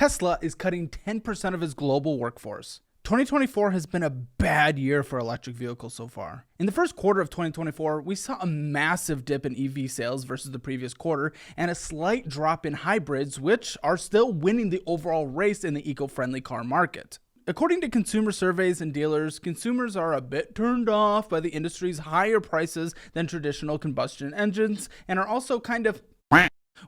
Tesla is cutting 10% of its global workforce. 2024 has been a bad year for electric vehicles so far. In the first quarter of 2024, we saw a massive dip in EV sales versus the previous quarter and a slight drop in hybrids, which are still winning the overall race in the eco-friendly car market. According to consumer surveys and dealers, consumers are a bit turned off by the industry's higher prices than traditional combustion engines and are also kind of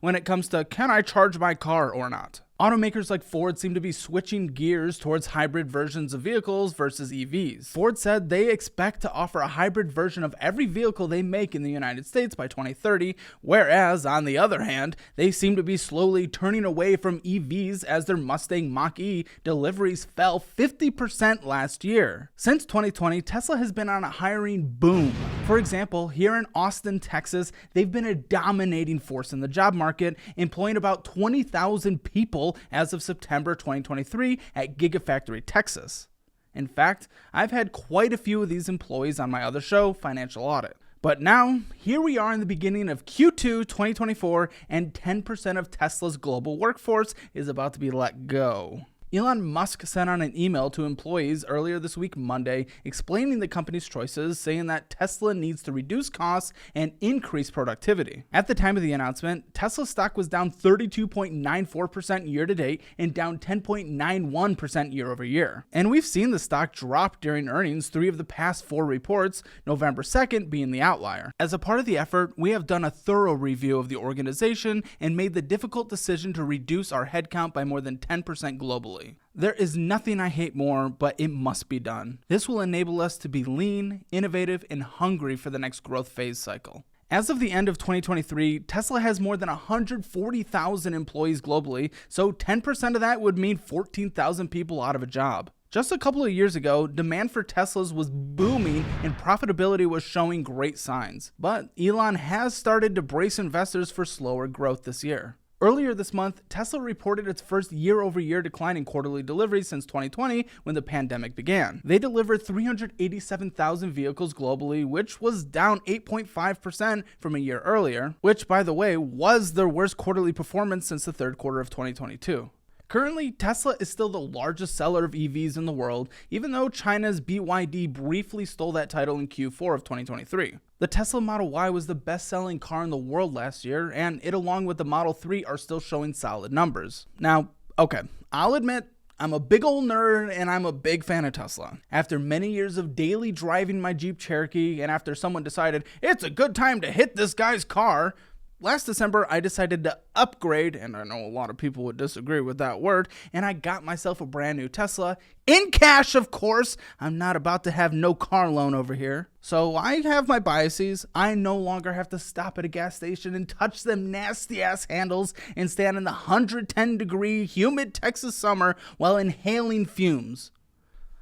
when it comes to, can I charge my car or not? Automakers like Ford seem to be switching gears towards hybrid versions of vehicles versus EVs. Ford said they expect to offer a hybrid version of every vehicle they make in the United States by 2030, whereas, on the other hand, they seem to be slowly turning away from EVs as their Mustang Mach-E deliveries fell 50% last year. Since 2020, Tesla has been on a hiring boom. For example, here in Austin, Texas, they've been a dominating force in the job market, employing about 20,000 people as of September 2023 at Gigafactory, Texas. In fact, I've had quite a few of these employees on my other show, Financial Audit. But now, here we are in the beginning of Q2 2024, and 10% of Tesla's global workforce is about to be let go. Elon Musk sent out an email to employees earlier this week, Monday, explaining the company's choices, saying that Tesla needs to reduce costs and increase productivity. At the time of the announcement, Tesla stock was down 32.94% year to date and down 10.91% year over year. And we've seen the stock drop during earnings 3 of the past 4 reports, November 2nd being the outlier. As a part of the effort, we have done a thorough review of the organization and made the difficult decision to reduce our headcount by more than 10% globally. There is nothing I hate more, but it must be done. This will enable us to be lean, innovative, and hungry for the next growth phase cycle. As of the end of 2023, Tesla has more than 140,000 employees globally, so 10% of that would mean 14,000 people out of a job. Just a couple of years ago, demand for Teslas was booming and profitability was showing great signs. But Elon has started to brace investors for slower growth this year. Earlier this month, Tesla reported its first year-over-year decline in quarterly deliveries since 2020 when the pandemic began. They delivered 387,000 vehicles globally, which was down 8.5% from a year earlier, which, by the way, was their worst quarterly performance since the third quarter of 2022. Currently, Tesla is still the largest seller of EVs in the world, even though China's BYD briefly stole that title in Q4 of 2023. The Tesla Model Y was the best-selling car in the world last year, and it along with the Model 3 are still showing solid numbers. Now, okay, I'll admit, I'm a big old nerd and I'm a big fan of Tesla. After many years of daily driving my Jeep Cherokee, and after someone decided it's a good time to hit this guy's car, last December, I decided to upgrade, and I know a lot of people would disagree with that word, and I got myself a brand new Tesla, in cash, of course. I'm not about to have no car loan over here. So I have my biases. I no longer have to stop at a gas station and touch them nasty-ass handles and stand in the 110-degree humid Texas summer while inhaling fumes.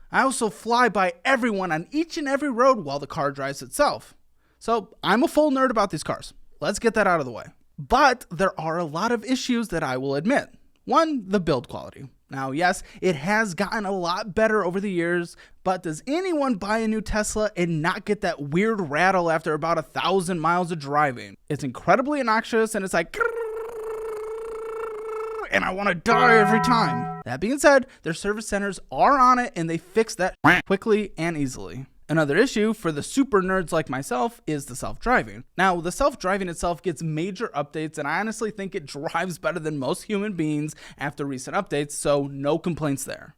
I also fly by everyone on each and every road while the car drives itself. So I'm a full nerd about these cars. Let's get that out of the way. But there are a lot of issues that I will admit. One, the build quality. Now, yes, it has gotten a lot better over the years, but does anyone buy a new Tesla and not get that weird rattle after about 1,000 miles of driving? It's incredibly obnoxious and it's like, and I want to die every time. That being said, their service centers are on it and they fix that quickly and easily. Another issue for the super nerds like myself is the self-driving. Now, the self-driving itself gets major updates, and I honestly think it drives better than most human beings after recent updates, so no complaints there.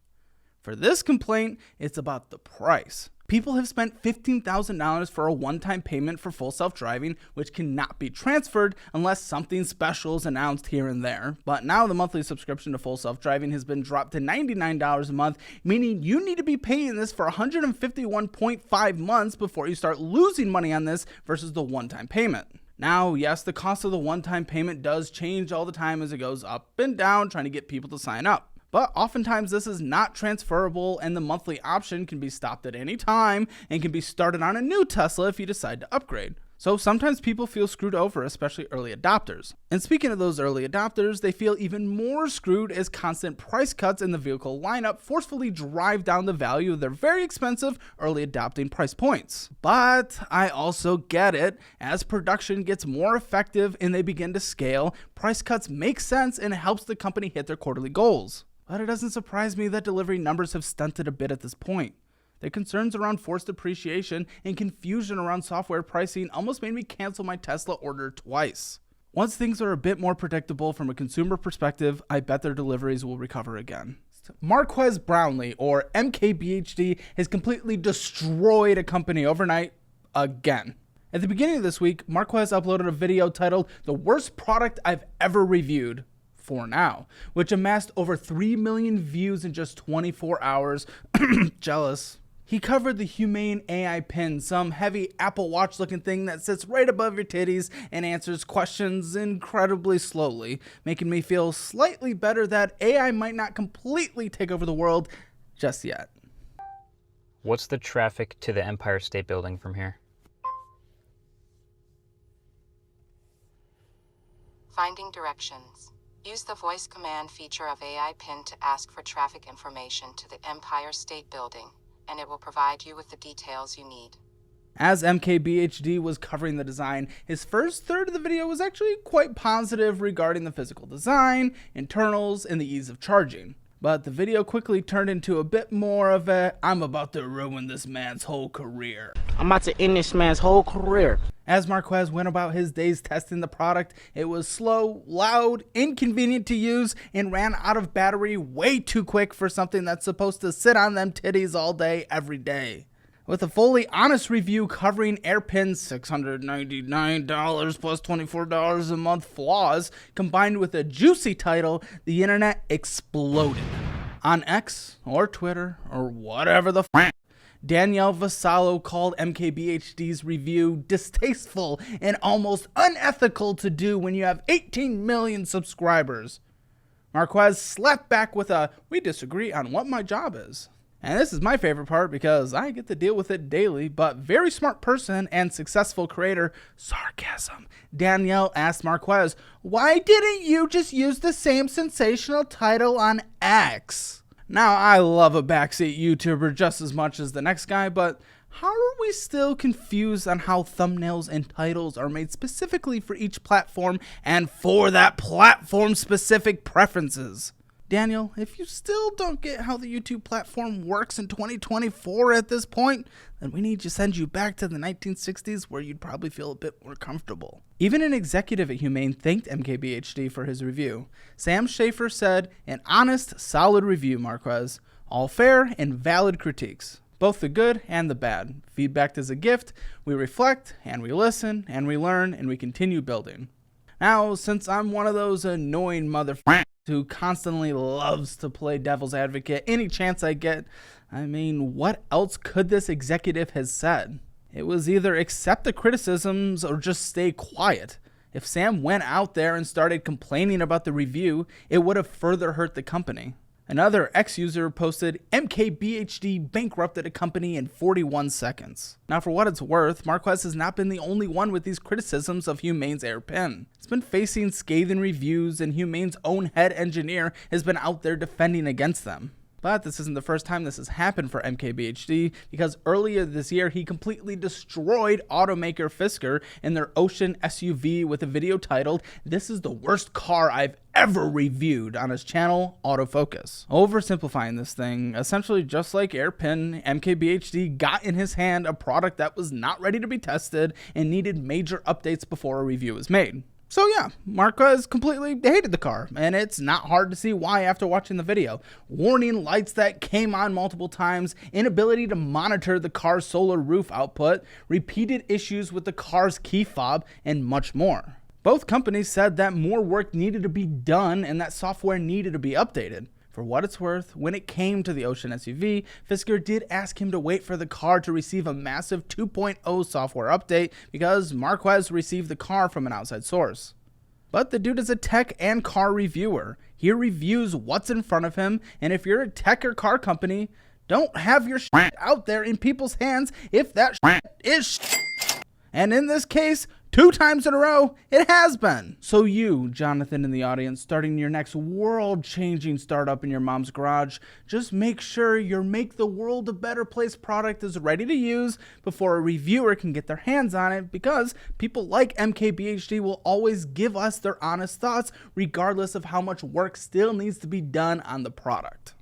For this complaint, it's about the price. People have spent $15,000 for a one-time payment for full self-driving, which cannot be transferred unless something special is announced here and there. But now the monthly subscription to full self-driving has been dropped to $99 a month, meaning you need to be paying this for 151.5 months before you start losing money on this versus the one-time payment. Now, yes, the cost of the one-time payment does change all the time as it goes up and down, trying to get people to sign up. But oftentimes this is not transferable and the monthly option can be stopped at any time and can be started on a new Tesla if you decide to upgrade. So sometimes people feel screwed over, especially early adopters. And speaking of those early adopters, they feel even more screwed as constant price cuts in the vehicle lineup forcefully drive down the value of their very expensive early adopting price points. But I also get it. As production gets more effective and they begin to scale, price cuts make sense and it helps the company hit their quarterly goals. But it doesn't surprise me that delivery numbers have stunted a bit at this point. The concerns around forced depreciation and confusion around software pricing almost made me cancel my Tesla order twice. Once things are a bit more predictable from a consumer perspective, I bet their deliveries will recover again. Marques Brownlee, or MKBHD, has completely destroyed a company overnight again. At the beginning of this week, Marques uploaded a video titled "The Worst Product I've Ever Reviewed," for now, which amassed over 3 million views in just 24 hours. Jealous. He covered the Humane AI pin, some heavy Apple Watch looking thing that sits right above your titties and answers questions incredibly slowly, making me feel slightly better that AI might not completely take over the world just yet. What's the traffic to the Empire State Building from here? Finding directions. Use the voice command feature of AI Pin to ask for traffic information to the Empire State Building, and it will provide you with the details you need. As MKBHD was covering the design, his first third of the video was actually quite positive regarding the physical design, internals, and the ease of charging. But the video quickly turned into a bit more of a, "I'm about to ruin this man's whole career." I'm about to end this man's whole career. As Marques went about his days testing the product, it was slow, loud, inconvenient to use, and ran out of battery way too quick for something that's supposed to sit on them titties all day, every day. With a fully honest review covering AirPin's $699 plus $24 a month flaws, combined with a juicy title, the internet exploded. On X, or Twitter, or whatever the f***, Danielle Vassallo called MKBHD's review distasteful and almost unethical to do when you have 18 million subscribers. Marques slapped back with a, "We disagree on what my job is." And this is my favorite part because I get to deal with it daily, but very smart person and successful creator, sarcasm. Danielle asked Marques, "Why didn't you just use the same sensational title on X?" Now, I love a backseat YouTuber just as much as the next guy, but how are we still confused on how thumbnails and titles are made specifically for each platform and for that platform's specific preferences? Daniel, if you still don't get how the YouTube platform works in 2024 at this point, then we need to send you back to the 1960s where you'd probably feel a bit more comfortable. Even an executive at Humane thanked MKBHD for his review. Sam Schaefer said, "An honest, solid review, Marques. All fair and valid critiques. Both the good and the bad. Feedback is a gift. We reflect, and we listen, and we learn, and we continue building." Now, since I'm one of those annoying motherfuckers who constantly loves to play devil's advocate any chance I get, I mean, what else could this executive have said? It was either accept the criticisms or just stay quiet. If Sam went out there and started complaining about the review, it would have further hurt the company. Another X-user posted, "MKBHD bankrupted a company in 41 seconds. Now, for what it's worth, Marques has not been the only one with these criticisms of Humane's AirPin. It's been facing scathing reviews, and Humane's own head engineer has been out there defending against them. But this isn't the first time this has happened for MKBHD, because earlier this year he completely destroyed automaker Fisker in their Ocean SUV with a video titled, "This is the worst car I've ever reviewed," on his channel Autofocus. Oversimplifying this thing, essentially just like AirPin, MKBHD got in his hand a product that was not ready to be tested and needed major updates before a review was made. So yeah, Marques completely hated the car, and it's not hard to see why after watching the video. Warning lights that came on multiple times, inability to monitor the car's solar roof output, repeated issues with the car's key fob, and much more. Both companies said that more work needed to be done and that software needed to be updated. For what it's worth, when it came to the Ocean SUV, Fisker did ask him to wait for the car to receive a massive 2.0 software update because Marques received the car from an outside source. But the dude is a tech and car reviewer. He reviews what's in front of him, and if you're a tech or car company, don't have your shit out there in people's hands if that shit is shit. And in this case, 2 times in a row, it has been. So you, Jonathan in the audience, starting your next world-changing startup in your mom's garage, just make sure your Make the World a Better Place product is ready to use before a reviewer can get their hands on it, because people like MKBHD will always give us their honest thoughts regardless of how much work still needs to be done on the product.